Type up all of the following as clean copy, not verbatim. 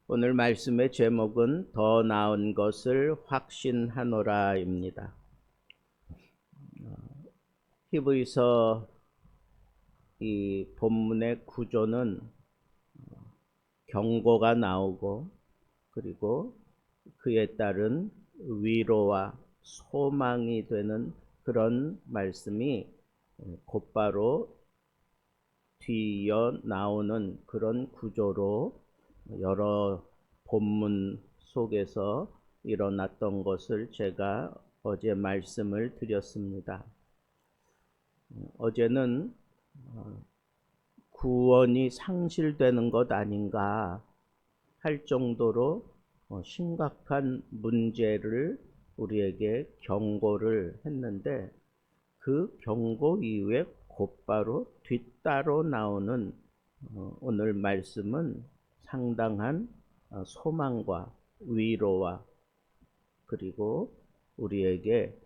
오늘 말씀의 제목은 더 나은 것을 확신하노라입니다. 히브리서 이 본문의 구조는 경고가 나오고 그리고 그에 따른 위로와 소망이 되는 그런 말씀이 곧바로 뒤이어 나오는 그런 구조로 여러 본문 속에서 일어났던 것을 제가 어제 말씀을 드렸습니다. 어제는 구원이 상실되는 것 아닌가 할 정도로 심각한 문제를 우리에게 경고를 했는데, 그 경고 이후에 곧바로 뒤따로 나오는 오늘 말씀은 상당한 소망과 위로와 그리고 우리에게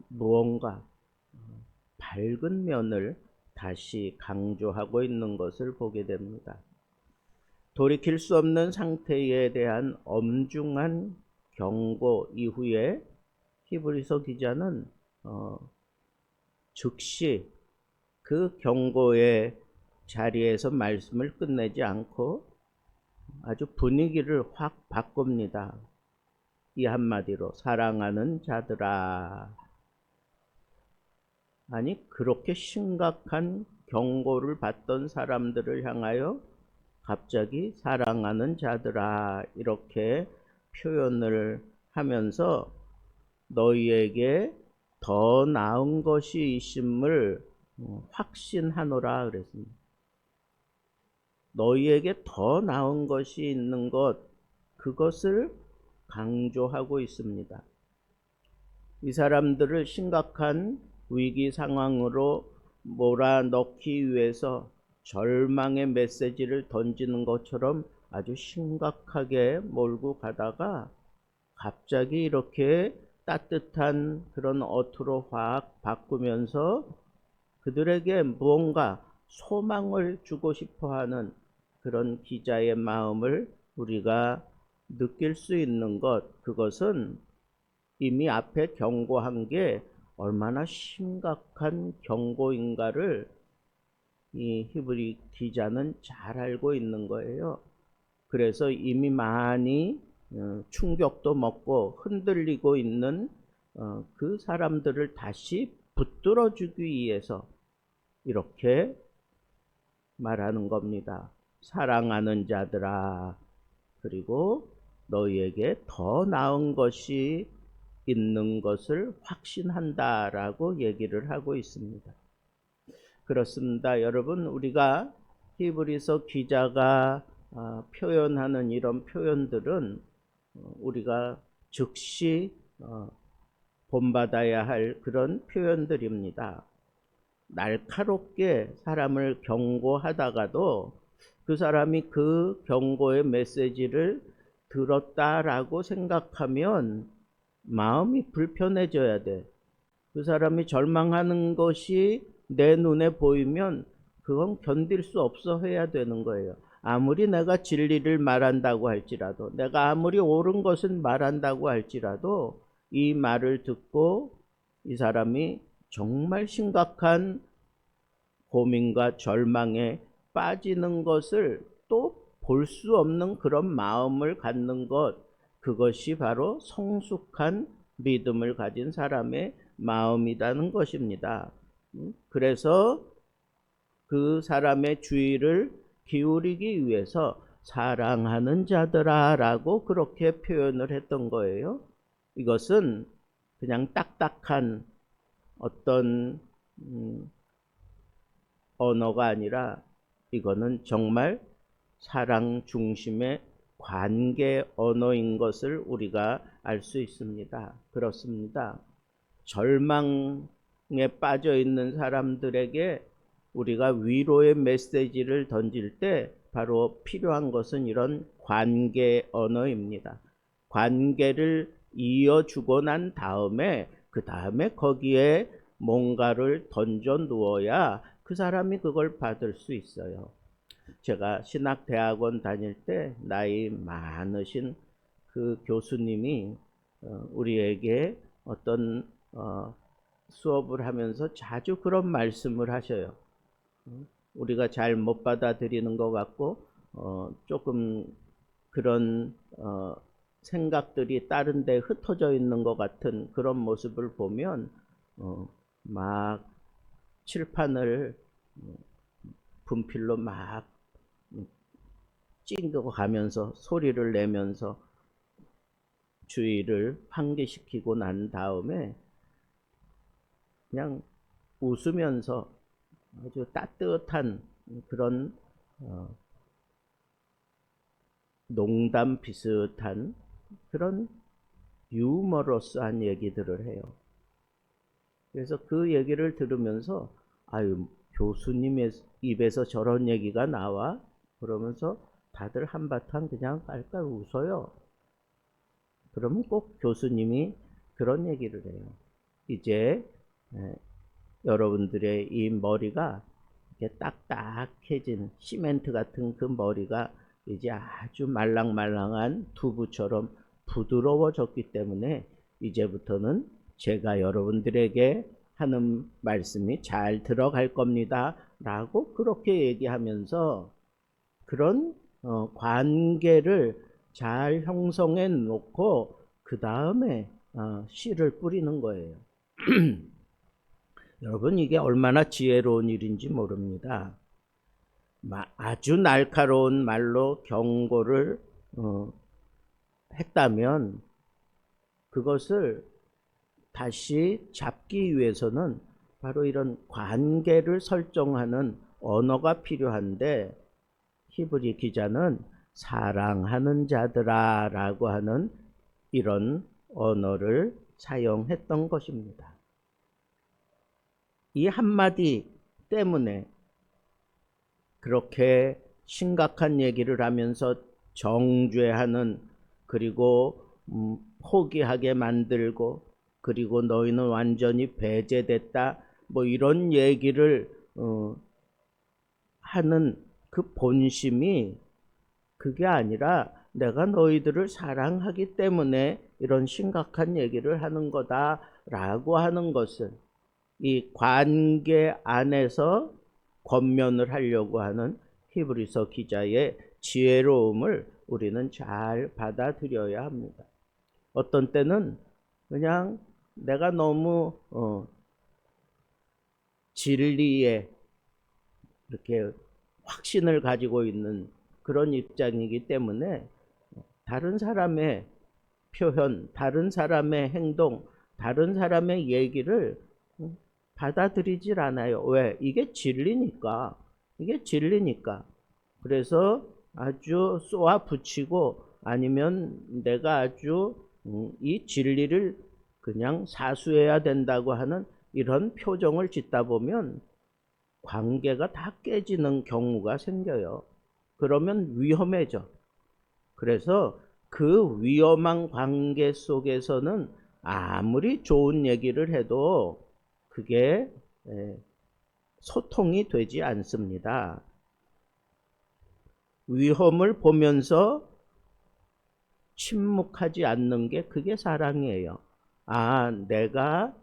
무언가 밝은 면을 다시 강조하고 있는 것을 보게 됩니다. 돌이킬 수 없는 상태에 대한 엄중한 경고 이후에 히브리서 기자는 즉시 그 경고의 자리에서 말씀을 끝내지 않고 아주 분위기를 확 바꿉니다. 이 한마디로 사랑하는 자들아. 아니, 그렇게 심각한 경고를 받던 사람들을 향하여 갑자기 사랑하는 자들아 이렇게 표현을 하면서 너희에게 더 나은 것이 있음을 확신하노라 그랬습니다. 너희에게 더 나은 것이 있는 것, 그것을 강조하고 있습니다. 이 사람들을 심각한 위기 상황으로 몰아넣기 위해서 절망의 메시지를 던지는 것처럼 아주 심각하게 몰고 가다가 갑자기 이렇게 따뜻한 그런 어투로 확 바꾸면서 그들에게 무언가 소망을 주고 싶어하는 그런 기자의 마음을 우리가 느낄 수 있는 것, 그것은 이미 앞에 경고한 게 얼마나 심각한 경고인가를 이 히브리 기자는 잘 알고 있는 거예요. 그래서 이미 많이 충격도 먹고 흔들리고 있는 그 사람들을 다시 붙들어 주기 위해서 이렇게 말하는 겁니다. 사랑하는 자들아, 그리고 너희에게 더 나은 것이 있는 것을 확신한다라고 얘기를 하고 있습니다. 그렇습니다. 여러분, 우리가 히브리서 기자가 표현하는 이런 표현들은 우리가 즉시 본받아야 할 그런 표현들입니다. 날카롭게 사람을 경고하다가도 그 사람이 그 경고의 메시지를 들었다라고 생각하면 마음이 불편해져야 돼. 그 사람이 절망하는 것이 내 눈에 보이면 그건 견딜 수 없어 해야 되는 거예요. 아무리 내가 진리를 말한다고 할지라도, 내가 아무리 옳은 것을 말한다고 할지라도 이 말을 듣고 이 사람이 정말 심각한 고민과 절망에 빠지는 것을 또 볼 수 없는 그런 마음을 갖는 것, 그것이 바로 성숙한 믿음을 가진 사람의 마음이라는 것입니다. 그래서 그 사람의 주의를 기울이기 위해서 사랑하는 자들아 라고 그렇게 표현을 했던 거예요. 이것은 그냥 딱딱한 어떤 언어가 아니라 이거는 정말 사랑 중심의 관계 언어인 것을 우리가 알 수 있습니다. 그렇습니다. 절망에 빠져 있는 사람들에게 우리가 위로의 메시지를 던질 때 바로 필요한 것은 이런 관계 언어입니다. 관계를 이어주고 난 다음에 그 다음에 거기에 뭔가를 던져 놓아야 그 사람이 그걸 받을 수 있어요. 제가 신학대학원 다닐 때 나이 많으신 그 교수님이 우리에게 어떤 수업을 하면서 자주 그런 말씀을 하셔요. 우리가 잘 못 받아들이는 것 같고 조금 그런 생각들이 다른 데 흩어져 있는 것 같은 그런 모습을 보면 막 칠판을 분필로 막 찡그고 가면서 소리를 내면서 주의를 환기시키고 난 다음에 그냥 웃으면서 아주 따뜻한 그런 농담 비슷한 그런 유머러스한 얘기들을 해요. 그래서 그 얘기를 들으면서 아유, 교수님의 입에서 저런 얘기가 나와? 그러면서 다들 한바탕 그냥 깔깔 웃어요. 그러면 꼭 교수님이 그런 얘기를 해요. 이제 여러분들의 이 머리가 이렇게 딱딱해진 시멘트 같은 그 머리가 이제 아주 말랑말랑한 두부처럼 부드러워졌기 때문에 이제부터는 제가 여러분들에게 하는 말씀이 잘 들어갈 겁니다. 라고 그렇게 얘기하면서 그런 관계를 잘 형성해 놓고 그 다음에 씨를 뿌리는 거예요. 여러분, 이게 얼마나 지혜로운 일인지 모릅니다. 아주 날카로운 말로 경고를 했다면 그것을 다시 잡기 위해서는 바로 이런 관계를 설정하는 언어가 필요한데, 히브리 기자는 사랑하는 자들아 라고 하는 이런 언어를 사용했던 것입니다. 이 한마디 때문에 그렇게 심각한 얘기를 하면서 정죄하는, 그리고 포기하게 만들고, 그리고 너희는 완전히 배제됐다, 뭐 이런 얘기를 하는 그 본심이 그게 아니라 내가 너희들을 사랑하기 때문에 이런 심각한 얘기를 하는 거다라고 하는 것을 이 관계 안에서 권면을 하려고 하는 히브리서 기자의 지혜로움을 우리는 잘 받아들여야 합니다. 어떤 때는 그냥 내가 너무 진리에 이렇게 확신을 가지고 있는 그런 입장이기 때문에 다른 사람의 표현, 다른 사람의 행동, 다른 사람의 얘기를 받아들이질 않아요. 왜? 이게 진리니까. 이게 진리니까. 그래서 아주 쏘아 붙이고, 아니면 내가 아주 이 진리를 그냥 사수해야 된다고 하는 이런 표정을 짓다 보면 관계가 다 깨지는 경우가 생겨요. 그러면 위험해져. 그래서 그 위험한 관계 속에서는 아무리 좋은 얘기를 해도 그게 소통이 되지 않습니다. 위험을 보면서 침묵하지 않는 게 그게 사랑이에요. 아, 내가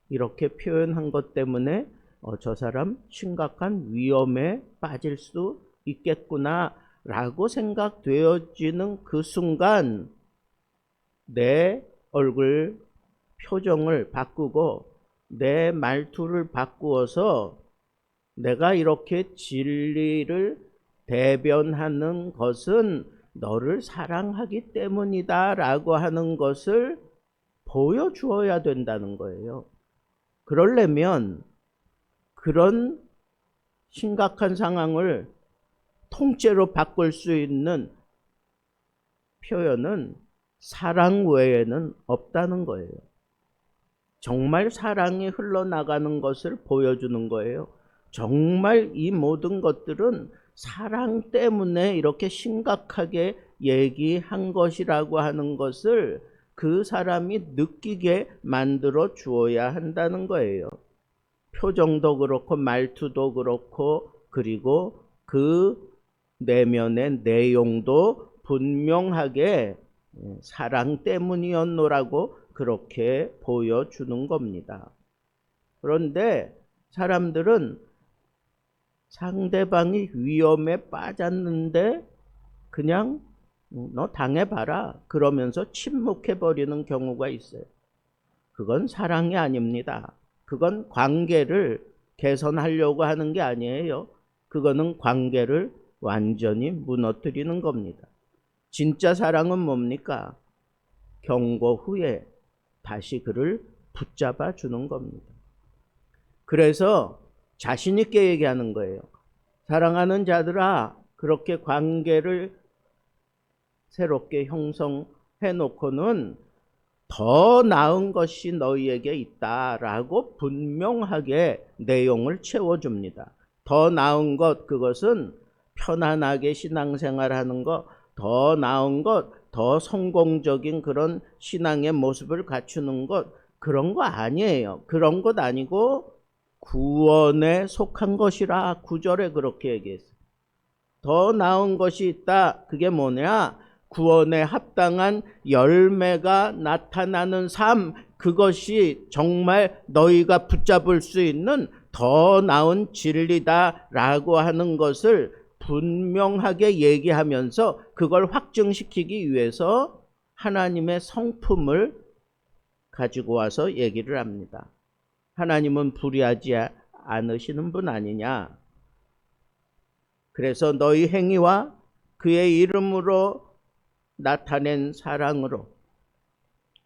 이렇게 표현한 것 때문에 저 사람 심각한 위험에 빠질 수 있겠구나 라고 생각되어지는 그 순간 내 얼굴 표정을 바꾸고 내 말투를 바꾸어서 내가 이렇게 진리를 대변하는 것은 너를 사랑하기 때문이다 라고 하는 것을 보여주어야 된다는 거예요. 그러려면 그런 심각한 상황을 통째로 바꿀 수 있는 표현은 사랑 외에는 없다는 거예요. 정말 사랑이 흘러나가는 것을 보여주는 거예요. 정말 이 모든 것들은 사랑 때문에 이렇게 심각하게 얘기한 것이라고 하는 것을 그 사람이 느끼게 만들어 주어야 한다는 거예요. 표정도 그렇고 말투도 그렇고, 그리고 그 내면의 내용도 분명하게 사랑 때문이었노라고 그렇게 보여주는 겁니다. 그런데 사람들은 상대방이 위험에 빠졌는데 그냥 너 당해봐라 그러면서 침묵해버리는 경우가 있어요. 그건 사랑이 아닙니다. 그건 관계를 개선하려고 하는 게 아니에요. 그거는 관계를 완전히 무너뜨리는 겁니다. 진짜 사랑은 뭡니까? 경고 후에 다시 그를 붙잡아 주는 겁니다. 그래서 자신 있게 얘기하는 거예요. 사랑하는 자들아, 그렇게 관계를 새롭게 형성해 놓고는 더 나은 것이 너희에게 있다라고 분명하게 내용을 채워줍니다. 더 나은 것, 그것은 편안하게 신앙생활하는 것, 더 나은 것, 더 성공적인 그런 신앙의 모습을 갖추는 것, 그런 거 아니에요. 그런 것 아니고 구원에 속한 것이라 9절에 그렇게 얘기했어요. 더 나은 것이 있다. 그게 뭐냐? 구원에 합당한 열매가 나타나는 삶, 그것이 정말 너희가 붙잡을 수 있는 더 나은 진리다라고 하는 것을 분명하게 얘기하면서 그걸 확증시키기 위해서 하나님의 성품을 가지고 와서 얘기를 합니다. 하나님은 불의하지 않으시는 분 아니냐? 그래서 너희 행위와 그의 이름으로 나타낸 사랑으로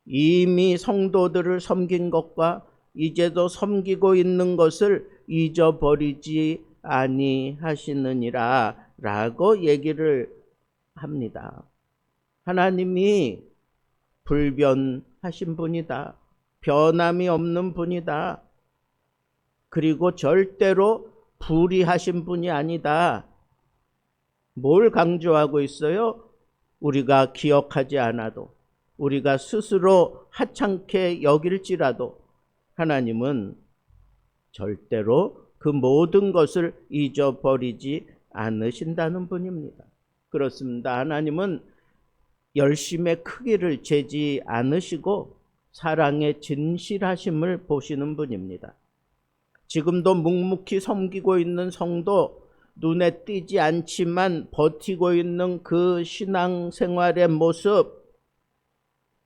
이미 성도들을 섬긴 것과 이제도 섬기고 있는 것을 잊어버리지 아니하시느니라 라고 얘기를 합니다. 하나님이 불변하신 분이다. 변함이 없는 분이다. 그리고 절대로 불의하신 분이 아니다. 뭘 강조하고 있어요? 우리가 기억하지 않아도, 우리가 스스로 하찮게 여길지라도 하나님은 절대로 그 모든 것을 잊어버리지 않으신다는 분입니다. 그렇습니다. 하나님은 열심의 크기를 재지 않으시고 사랑의 진실하심을 보시는 분입니다. 지금도 묵묵히 섬기고 있는 성도, 눈에 띄지 않지만 버티고 있는 그 신앙생활의 모습,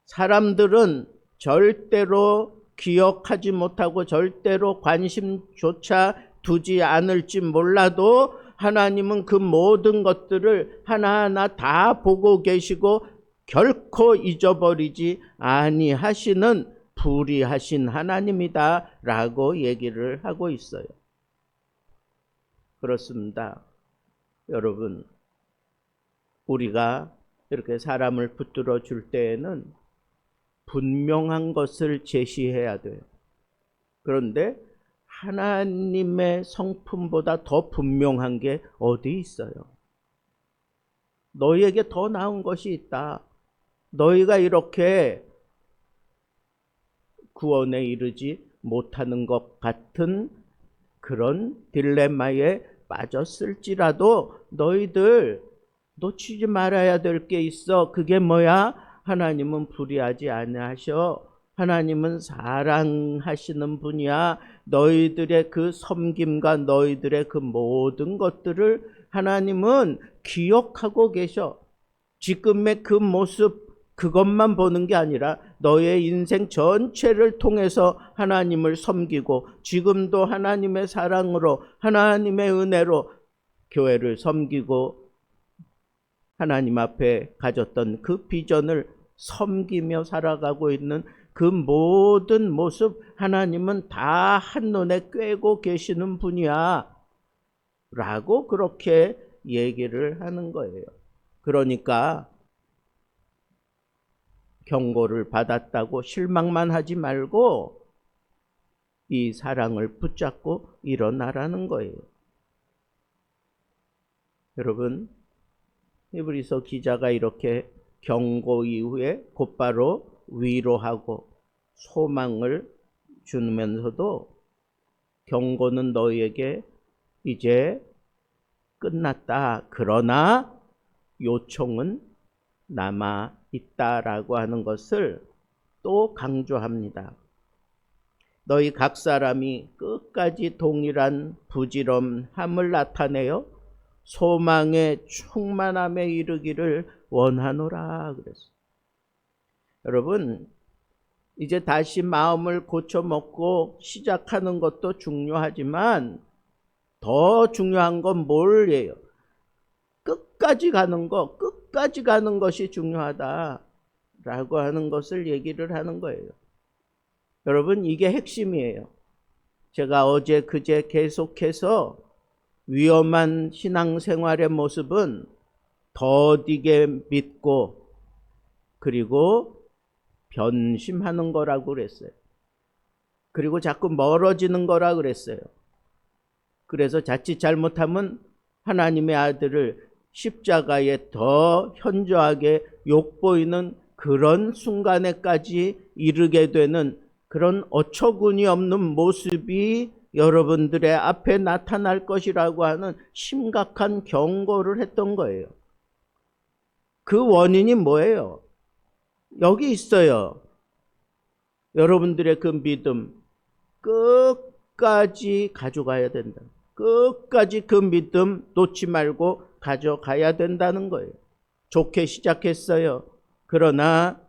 사람들은 절대로 기억하지 못하고 절대로 관심조차 두지 않을지 몰라도 하나님은 그 모든 것들을 하나하나 다 보고 계시고 결코 잊어버리지 아니하시는 불의하신 하나님이다 라고 얘기를 하고 있어요. 그렇습니다. 여러분, 우리가 이렇게 사람을 붙들어 줄 때에는 분명한 것을 제시해야 돼요. 그런데 하나님의 성품보다 더 분명한 게 어디 있어요? 너희에게 더 나은 것이 있다. 너희가 이렇게 구원에 이르지 못하는 것 같은 그런 딜레마에 빠졌을지라도 너희들 놓치지 말아야 될 게 있어. 그게 뭐야? 하나님은 불의하지 아니하셔. 하나님은 사랑하시는 분이야. 너희들의 그 섬김과 너희들의 그 모든 것들을 하나님은 기억하고 계셔. 지금의 그 모습, 그것만 보는 게 아니라 너의 인생 전체를 통해서 하나님을 섬기고 지금도 하나님의 사랑으로 하나님의 은혜로 교회를 섬기고 하나님 앞에 가졌던 그 비전을 섬기며 살아가고 있는 그 모든 모습 하나님은 다 한눈에 꿰고 계시는 분이야 라고 그렇게 얘기를 하는 거예요. 그러니까 경고를 받았다고 실망만 하지 말고 이 사랑을 붙잡고 일어나라는 거예요. 여러분, 히브리서 기자가 이렇게 경고 이후에 곧바로 위로하고 소망을 주면서도 경고는 너희에게 이제 끝났다. 그러나 요청은 남아 있다라고 하는 것을 또 강조합니다. 너희 각 사람이 끝까지 동일한 부지런함을 나타내어 소망의 충만함에 이르기를 원하노라 그랬어요. 여러분, 이제 다시 마음을 고쳐먹고 시작하는 것도 중요하지만 더 중요한 건 뭘예요? 끝까지 가는 것이 중요하다라고 하는 것을 얘기를 하는 거예요. 여러분, 이게 핵심이에요. 제가 어제 그제 계속해서 위험한 신앙생활의 모습은 더디게 믿고 그리고 변심하는 거라고 그랬어요. 그리고 자꾸 멀어지는 거라 그랬어요. 그래서 자칫 잘못하면 하나님의 아들을 십자가에 더 현저하게 욕보이는 그런 순간에까지 이르게 되는 그런 어처구니 없는 모습이 여러분들의 앞에 나타날 것이라고 하는 심각한 경고를 했던 거예요. 그 원인이 뭐예요? 여기 있어요. 여러분들의 그 믿음 끝까지 가져가야 된다. 끝까지 그 믿음 놓지 말고 가져가야 된다는 거예요. 좋게 시작했어요. 그러나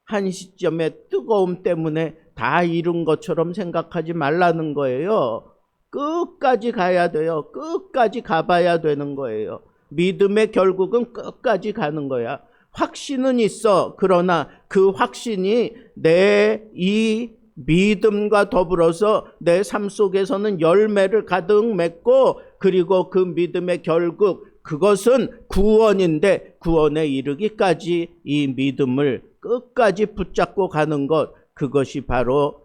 한 시점의 뜨거움 때문에 다 이룬 것처럼 생각하지 말라는 거예요. 끝까지 가야 돼요. 끝까지 가봐야 되는 거예요. 믿음의 결국은 끝까지 가는 거야. 확신은 있어. 그러나 그 확신이 내 이 믿음과 더불어서 내 삶 속에서는 열매를 가득 맺고 그리고 그 믿음의 결국 그것은 구원인데 구원에 이르기까지 이 믿음을 끝까지 붙잡고 가는 것, 그것이 바로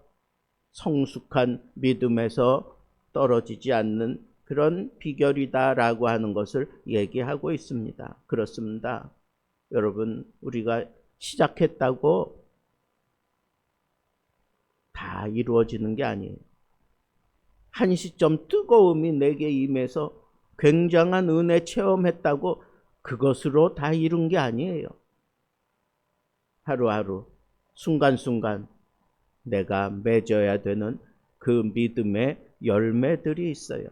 성숙한 믿음에서 떨어지지 않는 그런 비결이다라고 하는 것을 얘기하고 있습니다. 그렇습니다. 여러분, 우리가 시작했다고 다 이루어지는 게 아니에요. 한 시점 뜨거움이 내게 임해서 굉장한 은혜 체험했다고 그것으로 다 이룬 게 아니에요. 하루하루 순간순간 내가 맺어야 되는 그 믿음의 열매들이 있어요.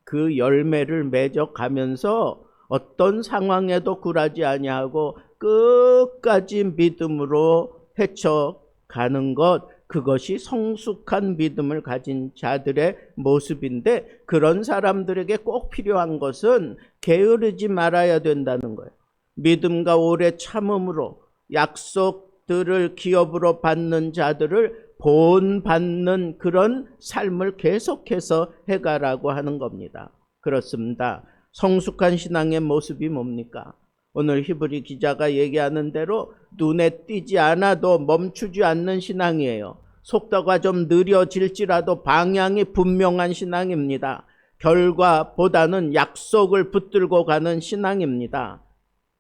그 열매를 맺어가면서 어떤 상황에도 굴하지 아니하고 끝까지 믿음으로 헤쳐가는 것, 그것이 성숙한 믿음을 가진 자들의 모습인데 그런 사람들에게 꼭 필요한 것은 게으르지 말아야 된다는 거예요. 믿음과 오래 참음으로 약속들을 기업으로 받는 자들을 본받는 그런 삶을 계속해서 해가라고 하는 겁니다. 그렇습니다. 성숙한 신앙의 모습이 뭡니까? 오늘 히브리 기자가 얘기하는 대로 눈에 띄지 않아도 멈추지 않는 신앙이에요. 속도가 좀 느려질지라도 방향이 분명한 신앙입니다. 결과보다는 약속을 붙들고 가는 신앙입니다.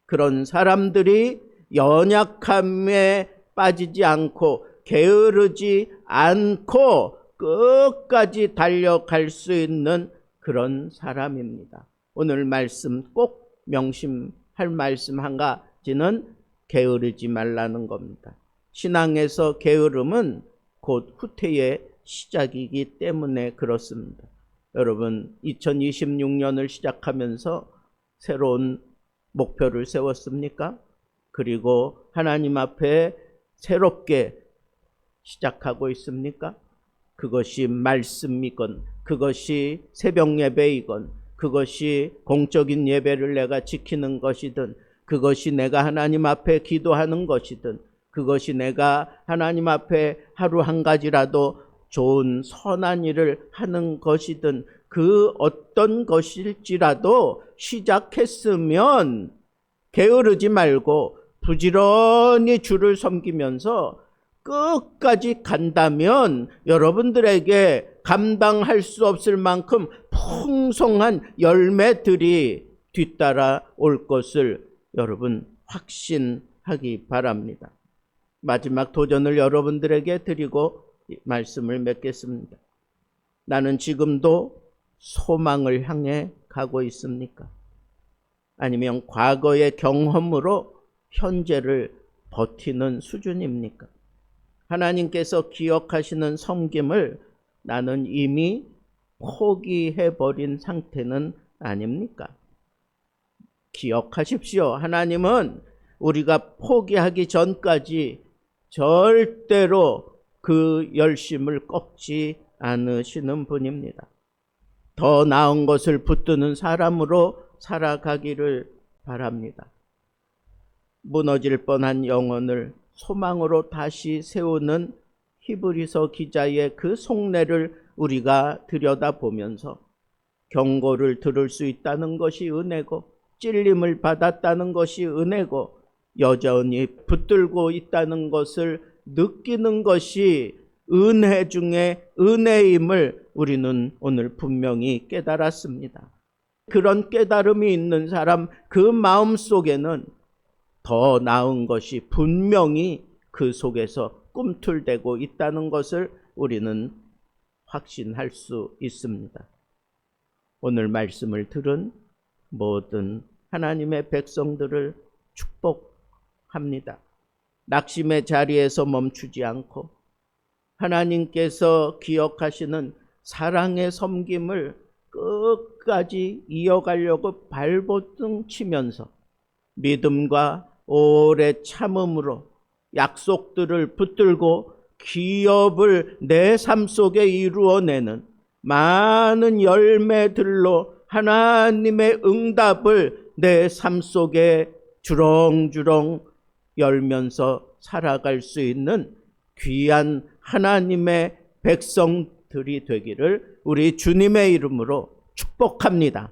그런 사람들이 연약함에 빠지지 않고 게으르지 않고 끝까지 달려갈 수 있는 그런 사람입니다. 오늘 말씀 꼭 명심할 말씀 한 가지는 게으르지 말라는 겁니다. 신앙에서 게으름은 곧 후퇴의 시작이기 때문에 그렇습니다. 여러분, 2026년을 시작하면서 새로운 목표를 세웠습니까? 그리고 하나님 앞에 새롭게 시작하고 있습니까? 그것이 말씀이건 그것이 새벽 예배이건 그것이 공적인 예배를 내가 지키는 것이든 그것이 내가 하나님 앞에 기도하는 것이든 그것이 내가 하나님 앞에 하루 한 가지라도 좋은 선한 일을 하는 것이든 그 어떤 것일지라도 시작했으면 게으르지 말고 부지런히 주를 섬기면서 끝까지 간다면 여러분들에게 감당할 수 없을 만큼 풍성한 열매들이 뒤따라 올 것을 여러분 확신하기 바랍니다. 마지막 도전을 여러분들에게 드리고 말씀을 맺겠습니다. 나는 지금도 소망을 향해 가고 있습니까? 아니면 과거의 경험으로 현재를 버티는 수준입니까? 하나님께서 기억하시는 섬김을 나는 이미 포기해버린 상태는 아닙니까? 기억하십시오. 하나님은 우리가 포기하기 전까지 절대로 그 열심을 꺾지 않으시는 분입니다. 더 나은 것을 붙드는 사람으로 살아가기를 바랍니다. 무너질 뻔한 영혼을 소망으로 다시 세우는 히브리서 기자의 그 속내를 우리가 들여다보면서 경고를 들을 수 있다는 것이 은혜고, 찔림을 받았다는 것이 은혜고, 여전히 붙들고 있다는 것을 느끼는 것이 은혜 중에 은혜임을 우리는 오늘 분명히 깨달았습니다. 그런 깨달음이 있는 사람, 그 마음 속에는 더 나은 것이 분명히 그 속에서 꿈틀대고 있다는 것을 우리는 확신할 수 있습니다. 오늘 말씀을 들은 모든 하나님의 백성들을 축복합니다. 낙심의 자리에서 멈추지 않고 하나님께서 기억하시는 사랑의 섬김을 끝까지 이어가려고 발버둥 치면서 믿음과 오래 참음으로 약속들을 붙들고 기업을 내 삶 속에 이루어내는 많은 열매들로 하나님의 응답을 내 삶 속에 주렁주렁 열면서 살아갈 수 있는 귀한 하나님의 백성들이 되기를 우리 주님의 이름으로 축복합니다.